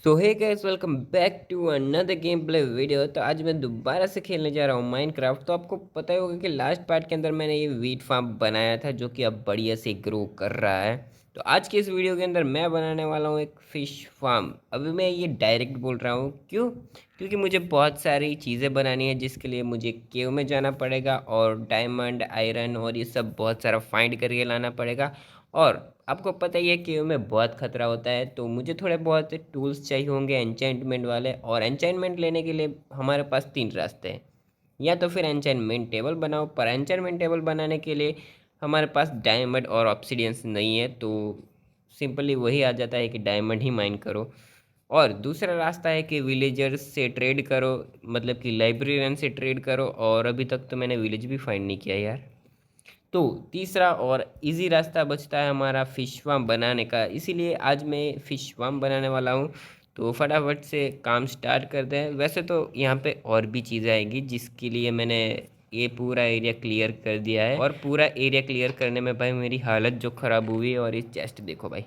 तो hey guys, welcome back to another game play video. तो आज मैं दोबारा से खेलने जा रहा हूँ माइनक्राफ्ट। तो आपको पता ही होगा कि लास्ट पार्ट के अंदर मैंने ये वीट फार्म बनाया था जो कि अब बढ़िया से ग्रो कर रहा है। तो आज के इस वीडियो के अंदर मैं बनाने वाला हूँ एक फ़िश फार्म। अभी मैं ये डायरेक्ट बोल रहा हूँ, क्यों? क्योंकि मुझे बहुत सारी चीज़ें बनानी है जिसके लिए मुझे केव में जाना पड़ेगा और डायमंड, आयरन और ये सब बहुत सारा फाइंड करके लाना पड़ेगा। और आपको पता ही है कि में बहुत खतरा होता है, तो मुझे थोड़े बहुत टूल्स चाहिए होंगे एन्चेंटमेंट वाले। और एन्चेंटमेंट लेने के लिए हमारे पास तीन रास्ते हैं। या तो फिर एन्चेंटमेंट टेबल बनाओ, पर एन्चेंटमेंट टेबल बनाने के लिए हमारे पास डायमंड और ऑब्सिडियंस नहीं है, तो सिंपली वही आ जाता है कि डायमंड ही माइन करो। और दूसरा रास्ता है कि विलेजर्स से ट्रेड करो, मतलब कि लाइब्रेरियन से ट्रेड करो। और अभी तक तो मैंने विलेज भी फाइंड नहीं किया यार। तो तीसरा और इजी रास्ता बचता है हमारा फिश फार्म बनाने का, इसीलिए आज मैं फिश फार्म बनाने वाला हूँ। तो फटाफट से काम स्टार्ट करते हैं। वैसे तो यहाँ पे और भी चीज़ें आएंगी जिसके लिए मैंने ये पूरा एरिया क्लियर कर दिया है। और पूरा एरिया क्लियर करने में भाई मेरी हालत जो ख़राब हुई है। और ये चेस्ट देखो भाई,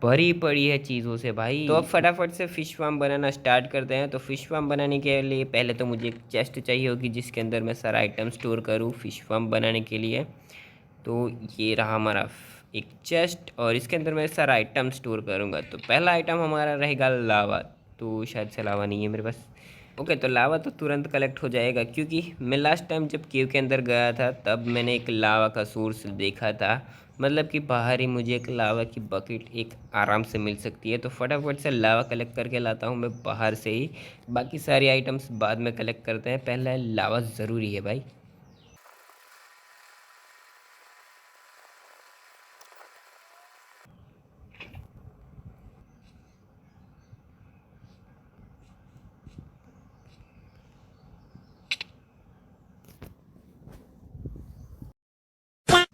भरी पड़ी है चीज़ों से भाई। तो अब फटाफट से फ़िश फार्म बनाना स्टार्ट करते हैं। तो फ़िश फार्म बनाने के लिए पहले तो मुझे एक चेस्ट चाहिए होगी जिसके अंदर मैं सारा आइटम स्टोर करूँ फ़िश फार्म बनाने के लिए। तो ये रहा हमारा एक चेस्ट, और इसके अंदर मैं सारा आइटम स्टोर करूँगा। तो पहला आइटम हमारा रहेगा लावा। तो शायद से लावा नहीं है मेरे पास। ओके, तो लावा तो तुरंत कलेक्ट हो जाएगा, क्योंकि मैं लास्ट टाइम जब केव के अंदर गया था तब मैंने एक लावा का सोर्स देखा था। मतलब कि बाहर ही मुझे एक लावा की बकेट एक आराम से मिल सकती है। तो फटाफट से लावा कलेक्ट करके लाता हूँ मैं बाहर से ही। बाकी सारी आइटम्स बाद में कलेक्ट करते हैं, पहले लावा ज़रूरी है भाई।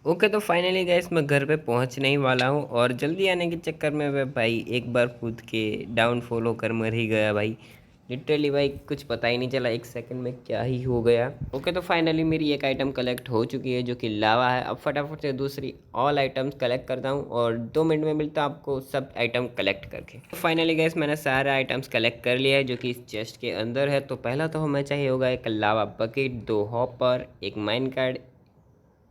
ओके, तो फाइनली गैस मैं घर पे पहुंचने ही वाला हूँ। और जल्दी आने के चक्कर में मैं भाई एक बार खुद के डाउनफॉल होकर मर ही गया भाई। लिटरली भाई कुछ पता ही नहीं चला एक सेकंड में क्या ही हो गया। ओके, तो फाइनली मेरी एक आइटम कलेक्ट हो चुकी है जो कि लावा है। अब फटाफट से दूसरी ऑल आइटम्स कलेक्ट करता हूँ और 2 मिनट में मिलता हूँ आपको सब आइटम कलेक्ट करके। तो फाइनली गैस मैंने सारे आइटम्स कलेक्ट कर लिया है जो कि इस चेस्ट के अंदर है। तो पहला तो हमें चाहिए होगा एक लावा बकेट, 2 हॉपर, एक माइन कार्ड,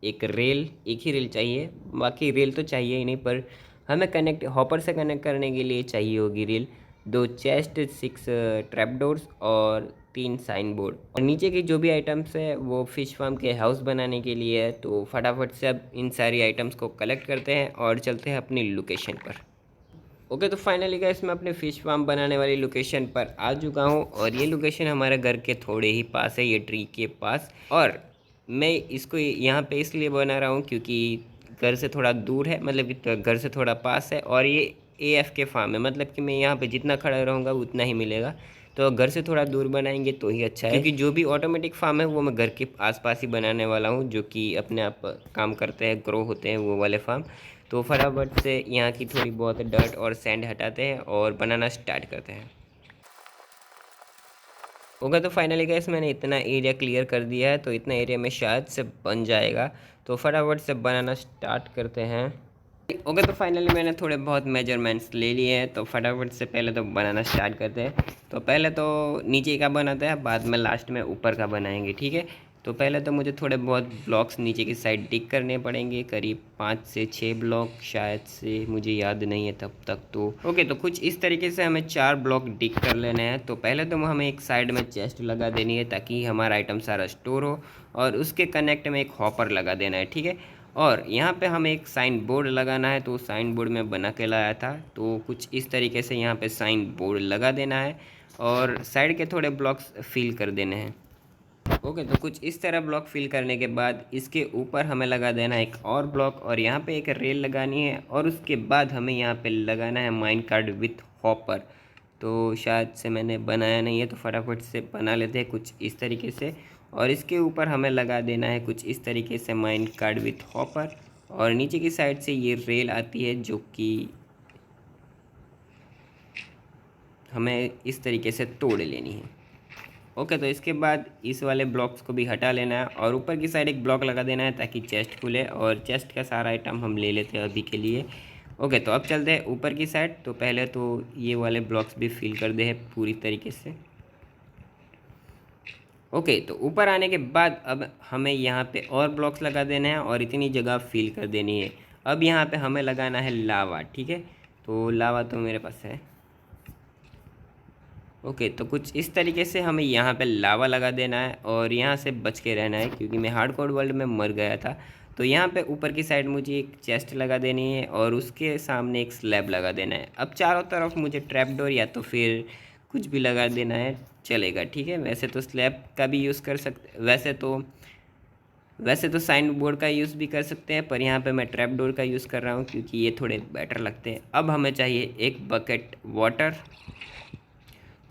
एक रेल। एक ही रेल चाहिए, बाकी रेल तो चाहिए ही नहीं, पर हमें कनेक्ट हॉपर से कनेक्ट करने के लिए चाहिए होगी रेल। 2 चेस्ट, 6 ट्रैपडोर्स और 3 साइन बोर्ड। और नीचे की जो भी आइटम्स है वो फिश फार्म के हाउस बनाने के लिए है। तो फटाफट से अब इन सारी आइटम्स को कलेक्ट करते हैं और चलते हैं अपनी लोकेशन पर। ओके, तो फाइनली गाइस मैं अपने फिश फार्म बनाने वाली लोकेशन पर आ चुका हूँ। और ये लोकेशन हमारे घर के थोड़े ही पास है, ये ट्री के पास। और मैं इसको यहाँ पे इसलिए बना रहा हूँ क्योंकि घर से थोड़ा दूर है, मतलब कि घर से थोड़ा पास है। और ये AF के फार्म है, मतलब कि मैं यहाँ पे जितना खड़ा रहूँगा उतना ही मिलेगा। तो घर से थोड़ा दूर बनाएंगे तो ही अच्छा है, क्योंकि जो भी ऑटोमेटिक फार्म है वो मैं घर के आसपास ही बनाने वाला हूँ, जो कि अपने आप काम करते हैं, ग्रो होते हैं वो वाले फार्म। तो फटाफट से यहाँ की थोड़ी बहुत डर्ट और सैंड हटाते हैं और बनाना स्टार्ट करते हैं। होगा, तो फाइनली गाइस मैंने इतना एरिया क्लियर कर दिया है, तो इतना एरिया में शायद से बन जाएगा। तो फटाफट से बनाना स्टार्ट करते हैं। ओके, तो फाइनली मैंने थोड़े बहुत मेजरमेंट्स ले लिए हैं। तो फटाफट से पहले तो बनाना स्टार्ट करते हैं। तो पहले तो नीचे का बनाते हैं, बाद में लास्ट में ऊपर का बनाएंगे, ठीक है। तो पहले तो मुझे थोड़े बहुत ब्लॉक्स नीचे की साइड डिग करने पड़ेंगे, करीब 5 से 6 ब्लॉक, शायद से मुझे याद नहीं है तब तक। तो ओके, तो कुछ इस तरीके से हमें 4 ब्लॉक डिग कर लेने हैं। तो पहले तो हमें एक साइड में चेस्ट लगा देनी है ताकि हमारा आइटम सारा स्टोर हो, और उसके कनेक्ट में एक हॉपर लगा देना है, ठीक है। और यहाँ पे हमें एक साइन बोर्ड लगाना है, तो साइन बोर्ड में बना के लाया था। तो कुछ इस तरीके से यहाँ पे साइन बोर्ड लगा देना है और साइड के थोड़े ब्लॉक्स फिल कर देने हैं। ओके, तो कुछ इस तरह ब्लॉक फिल करने के बाद इसके ऊपर हमें लगा देना है एक और ब्लॉक, और यहाँ पे एक रेल लगानी है। और उसके बाद हमें यहाँ पे लगाना है माइन कार्ड विथ हॉपर। तो शायद से मैंने बनाया नहीं है, तो फटाफट से बना लेते हैं कुछ इस तरीके से। और इसके ऊपर हमें लगा देना है कुछ इस तरीके से माइन कार्ड विथ हॉपर। और नीचे की साइड से ये रेल आती है जो कि हमें इस तरीके से तोड़ लेनी है। ओके, तो इसके बाद इस वाले ब्लॉक्स को भी हटा लेना है और ऊपर की साइड एक ब्लॉक लगा देना है ताकि चेस्ट खुले। और चेस्ट का सारा आइटम हम ले लेते हैं अभी के लिए। ओके, तो अब चलते हैं ऊपर की साइड। तो पहले तो ये वाले ब्लॉक्स भी फिल कर दे हैं पूरी तरीके से। ओके, तो ऊपर आने के बाद अब हमें यहाँ पे और ब्लॉक्स लगा देना है और इतनी जगह फिल कर देनी है। अब यहाँ पे हमें लगाना है लावा, ठीक है। तो लावा तो मेरे पास है। ओके, तो कुछ इस तरीके से हमें यहाँ पे लावा लगा देना है और यहाँ से बच के रहना है, क्योंकि मैं हार्डकोर वर्ल्ड में मर गया था। तो यहाँ पे ऊपर की साइड मुझे एक चेस्ट लगा देनी है और उसके सामने एक स्लैब लगा देना है। अब चारों तरफ मुझे ट्रैप डोर या तो फिर कुछ भी लगा देना है, चलेगा, ठीक है। वैसे तो स्लैब का भी यूज़ कर सकते, वैसे तो साइन बोर्ड का यूज़ भी कर सकते हैं, पर यहाँ पे मैं ट्रैप डोर का यूज़ कर रहा हूँ क्योंकि ये थोड़े बेटर लगते हैं। अब हमें चाहिए एक बकेट वाटर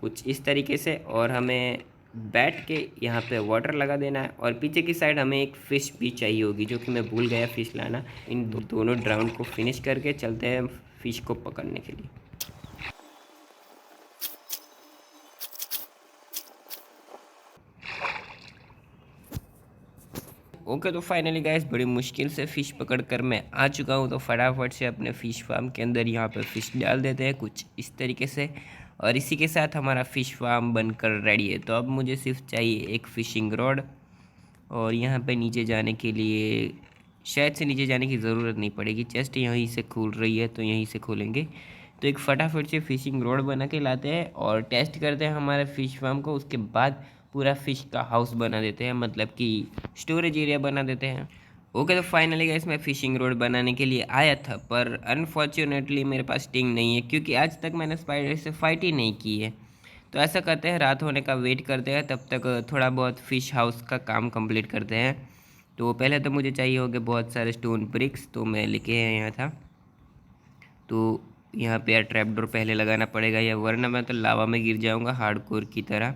कुछ इस तरीके से, और हमें बैठ के यहाँ पे वाटर लगा देना है। और पीछे की साइड हमें एक फ़िश भी चाहिए होगी, जो कि मैं भूल गया फ़िश लाना। इन दोनों राउंड को फिनिश करके चलते हैं फ़िश को पकड़ने के लिए। ओके, तो फाइनली गाइस बड़ी मुश्किल से फ़िश पकड़ कर मैं आ चुका हूँ। तो फटाफट से अपने फ़िश फार्म के अंदर यहाँ पे फ़िश डाल देते हैं कुछ इस तरीके से, और इसी के साथ हमारा फ़िश फार्म बनकर रेडी है। तो अब मुझे सिर्फ चाहिए एक फ़िशिंग रॉड, और यहाँ पे नीचे जाने के लिए शायद से नीचे जाने की ज़रूरत नहीं पड़ेगी, चेस्ट यहीं से खुल रही है तो यहीं से खोलेंगे। तो एक फटाफट से फ़िशिंग रोड बना के लाते हैं और टेस्ट करते हैं हमारे फ़िश फार्म को। उसके बाद पूरा फ़िश का हाउस बना देते हैं, मतलब कि स्टोरेज एरिया बना देते हैं। ओके, तो फाइनली गाइस मैं फ़िशिंग रोड बनाने के लिए आया था, पर अनफॉर्चुनेटली मेरे पास स्टिंग नहीं है, क्योंकि आज तक मैंने स्पाइडर से फाइट ही नहीं की है। तो ऐसा करते हैं, रात होने का वेट करते हैं, तब तक थोड़ा बहुत फ़िश हाउस का काम कंप्लीट करते हैं। तो पहले तो मुझे चाहिए होंगे बहुत सारे स्टोन ब्रिक्स, तो मैं लेके आया था। तो यहाँ पे यार ट्रैप डोर पहले लगाना पड़ेगा, या वरना मैं तो लावा में गिर जाऊँगा हार्डकोर की तरह।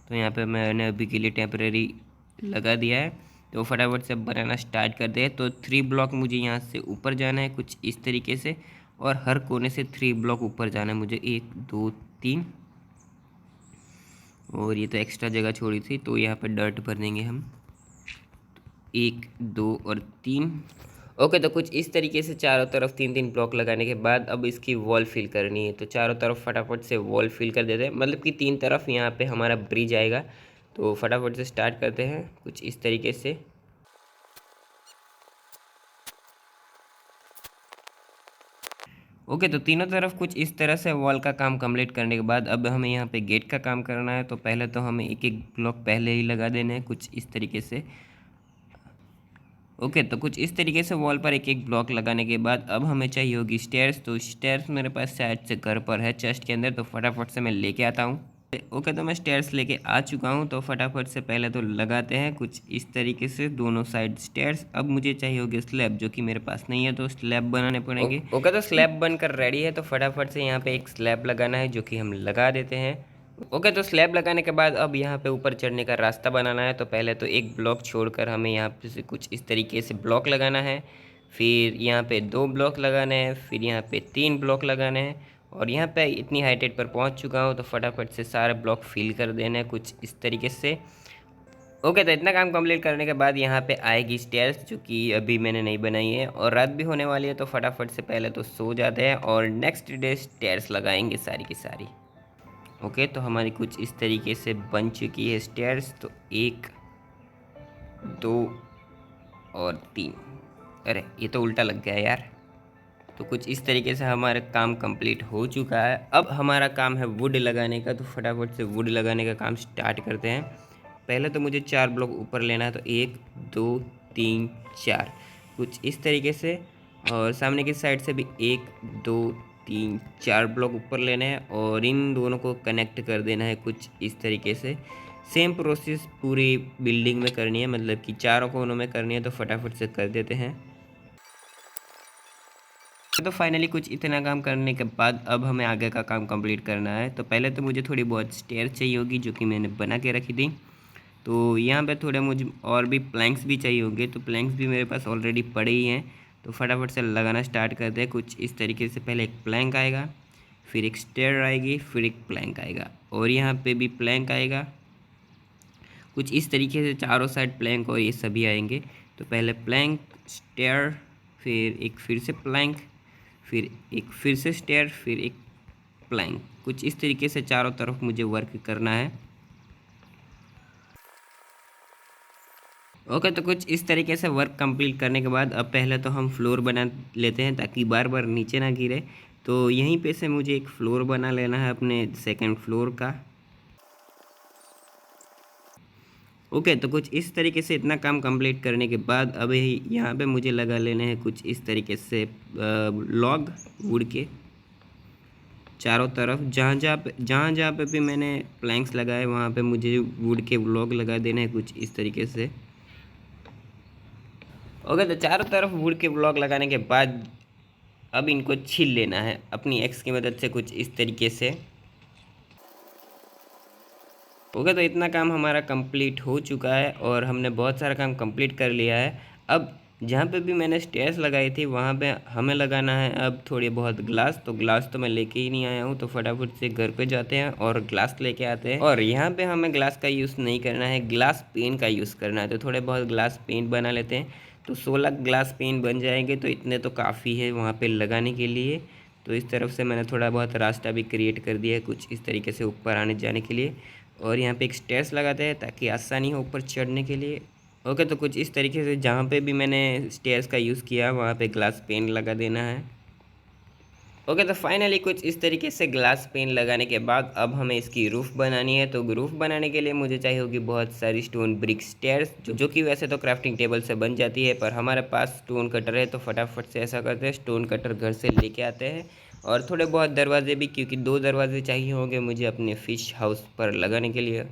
तो यहाँ पे मैंने अभी के लिए टेम्परेरी लगा दिया है। तो फटाफट से बनाना स्टार्ट करते हैं। तो 3 ब्लॉक मुझे यहाँ से ऊपर जाना है कुछ इस तरीके से, और हर कोने से 3 ब्लॉक ऊपर जाना है मुझे, 1 2 3। और ये तो एक्स्ट्रा जगह छोड़ी थी, तो यहाँ पे डर्ट भर देंगे हम, 1 2 और 3। ओके, तो कुछ इस तरीके से चारों तरफ 3 3 ब्लॉक लगाने के बाद अब इसकी वॉल फिल करनी है। तो चारों तरफ फटाफट से वॉल फिल कर देते हैं, मतलब कि 3 तरफ यहाँ पे हमारा ब्रिज आएगा। तो फटाफट से स्टार्ट करते हैं कुछ इस तरीके से। ओके, तो तीनों तरफ कुछ इस तरह से वॉल का काम कंप्लीट करने के बाद अब हमें यहाँ पे गेट का काम करना है। तो पहले तो हमें एक एक ब्लॉक पहले ही लगा देने हैं कुछ इस तरीके से। ओके, तो कुछ इस तरीके से वॉल पर एक एक ब्लॉक लगाने के बाद अब हमें चाहिए होगी स्टेयर्स। तो स्टेयर्स मेरे पास शायद से घर पर है चेस्ट के अंदर, तो फटाफट से मैं लेके आता हूँ। ओके, तो मैं स्टेयर्स लेके आ चुका हूँ। तो फटाफट से पहले तो लगाते हैं कुछ इस तरीके से दोनों साइड स्टेयर्स। अब मुझे चाहिए होगी स्लैब, जो कि मेरे पास नहीं है, तो स्लैब बनाने पड़ेंगे। ओके, तो स्लैब बनकर रेडी है। तो फटाफट से यहाँ पे एक स्लैब लगाना है, जो कि हम लगा देते हैं। ओके, तो स्लैब लगाने के बाद अब यहाँ पे ऊपर चढ़ने का रास्ता बनाना है। तो पहले तो एक ब्लॉक छोड़कर हमें यहाँ पे से कुछ इस तरीके से ब्लॉक लगाना है, फिर यहाँ पे 2 ब्लॉक लगाने हैं, फिर यहाँ पे 3 ब्लॉक लगाने हैं। और यहाँ पे इतनी हाइटेड पर पहुँच चुका हूँ, तो फटाफट से सारे ब्लॉक फिल कर देने हैं कुछ इस तरीके से। ओके, तो इतना काम कंप्लीट करने के बाद यहाँ पे आएगी स्टेयर्स, जो कि अभी मैंने नहीं बनाई है, और रात भी होने वाली है। तो फटाफट से पहले तो सो जाते हैं और नेक्स्ट डे स्टेयर्स लगाएंगे सारी की सारी। ओके, तो हमारी कुछ इस तरीके से बन चुकी है स्टेयर्स। तो 1 2 और 3। अरे ये तो उल्टा लग गया यार। तो कुछ इस तरीके से हमारा काम कंप्लीट हो चुका है। अब हमारा काम है वुड लगाने का। तो फटाफट से वुड लगाने का काम स्टार्ट करते हैं। पहले तो मुझे 4 ब्लॉक ऊपर लेना है, तो 1 2 3 4 कुछ इस तरीके से, और सामने की साइड से भी 1 2 3 4 ब्लॉक ऊपर लेने हैं, और इन दोनों को कनेक्ट कर देना है कुछ इस तरीके से। सेम प्रोसेस पूरी बिल्डिंग में करनी है, मतलब कि चारों कोनों में करनी है। तो फटाफट से कर देते हैं। तो फाइनली कुछ इतना काम करने के बाद अब हमें आगे का काम कंप्लीट करना है। तो पहले तो मुझे थोड़ी बहुत स्टेयर चाहिए होगी, जो कि मैंने बना के रखी थी। तो यहाँ पे थोड़े मुझे और भी प्लैंक्स भी चाहिए होंगे, तो प्लैंक्स भी मेरे पास ऑलरेडी पड़े ही हैं। तो फटाफट से लगाना स्टार्ट करते हैं कुछ इस तरीके से। पहले एक प्लैंक आएगा, फिर एक स्टेयर आएगी, फिर एक प्लैंक आएगा, और यहाँ पे भी प्लैंक आएगा कुछ इस तरीके से। चारों साइड प्लैंक और ये सभी आएंगे। तो पहले प्लैंक, स्टेयर, फिर एक फिर से प्लैंक, फिर एक फिर से स्टेयर, फिर एक प्लैंक। कुछ इस तरीके से चारों तरफ मुझे वर्क करना है। ओके, तो कुछ इस तरीके से वर्क कंप्लीट करने के बाद अब पहले तो हम फ्लोर बना लेते हैं ताकि बार बार नीचे ना गिरे। तो यहीं पे से मुझे एक फ्लोर बना लेना है अपने सेकंड फ्लोर का। ओके, तो कुछ इस तरीके से इतना काम कंप्लीट करने के बाद अब यहाँ पे मुझे लगा लेने हैं कुछ इस तरीके से लॉग वुड के चारों तरफ। जहाँ जहाँ पे भी मैंने प्लैंक्स लगाए वहाँ पे मुझे वुड के लॉग लगा देने हैं कुछ इस तरीके से। ओके, तो चारों तरफ वुड के ब्लॉक लगाने के बाद अब इनको छील लेना है अपनी एक्स की मदद से कुछ इस तरीके से। ओके, तो इतना काम हमारा कंप्लीट हो चुका है और हमने बहुत सारा काम कंप्लीट कर लिया है। अब जहाँ पे भी मैंने स्टेयर्स लगाई थी वहाँ पे हमें लगाना है अब थोड़ी बहुत ग्लास। तो ग्लास तो मैं लेके ही नहीं आया हूँ, तो फटाफट से घर पे जाते हैं और ग्लास लेके आते हैं। और यहाँ पे हमें ग्लास का यूज़ नहीं करना है, ग्लास पेन का यूज़ करना है। तो थोड़े बहुत ग्लास पेन बना लेते हैं। तो 16 ग्लास पेन बन जाएंगे, तो इतने तो काफ़ी है वहाँ पर लगाने के लिए। तो इस तरफ से मैंने थोड़ा बहुत रास्ता भी क्रिएट कर दिया है कुछ इस तरीके से ऊपर आने जाने के लिए। और यहाँ पे एक स्टेयर्स लगाते हैं ताकि आसानी हो ऊपर चढ़ने के लिए। ओके, तो कुछ इस तरीके से जहाँ पे भी मैंने स्टेयर्स का यूज़ किया वहाँ पे ग्लास पेन लगा देना है। ओके, तो फाइनली कुछ इस तरीके से ग्लास पेन लगाने के बाद अब हमें इसकी रूफ़ बनानी है। तो रूफ़ बनाने के लिए मुझे चाहिए होगी बहुत सारी स्टोन ब्रिक स्टेयर्स, जो कि वैसे तो क्राफ्टिंग टेबल से बन जाती है, पर हमारे पास स्टोन कटर है। तो फटाफट से ऐसा करते हैं, स्टोन कटर घर से लेके आते हैं। और थोड़े बहुत दरवाजे भी, क्योंकि 2 दरवाजे चाहिए होंगे मुझे अपने फ़िश हाउस पर लगाने के लिए।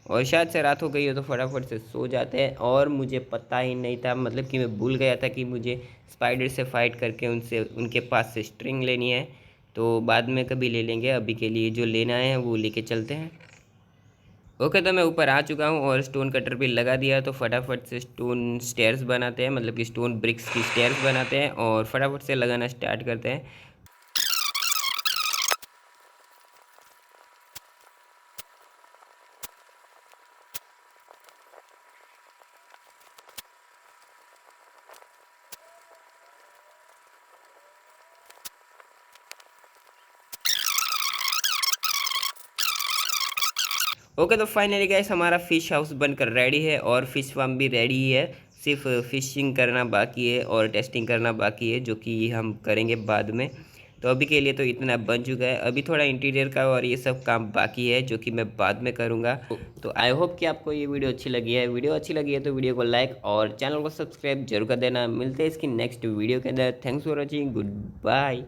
और शायद से रात हो गई हो तो फटाफट से सो जाते हैं। और मुझे पता ही नहीं था, मतलब कि मैं भूल गया था कि मुझे स्पाइडर से फाइट करके उनसे उनके पास से स्ट्रिंग लेनी है। तो बाद में कभी ले लेंगे, अभी के लिए जो लेना है वो लेके चलते हैं। ओके, तो मैं ऊपर आ चुका हूँ और स्टोन कटर भी लगा दिया। तो फटाफट से स्टोन स्टेयर्स बनाते हैं, मतलब कि स्टोन ब्रिक्स की स्टेयर्स बनाते हैं और फटाफट से लगाना स्टार्ट करते हैं। ओके, तो फाइनली गाइस हमारा फ़िश हाउस बनकर रेडी है और फिश फार्म भी रेडी ही है। सिर्फ फिशिंग करना बाकी है और टेस्टिंग करना बाकी है, जो कि हम करेंगे बाद में। तो अभी के लिए तो इतना बन चुका है, अभी थोड़ा इंटीरियर का और ये सब काम बाकी है जो कि मैं बाद में करूँगा। तो आई होप कि आपको ये वीडियो अच्छी लगी है। वीडियो अच्छी लगी है तो वीडियो को लाइक और चैनल को सब्सक्राइब जरूर कर देना। मिलते हैं इसकी नेक्स्ट वीडियो के अंदर। Thanks for watching, good bye.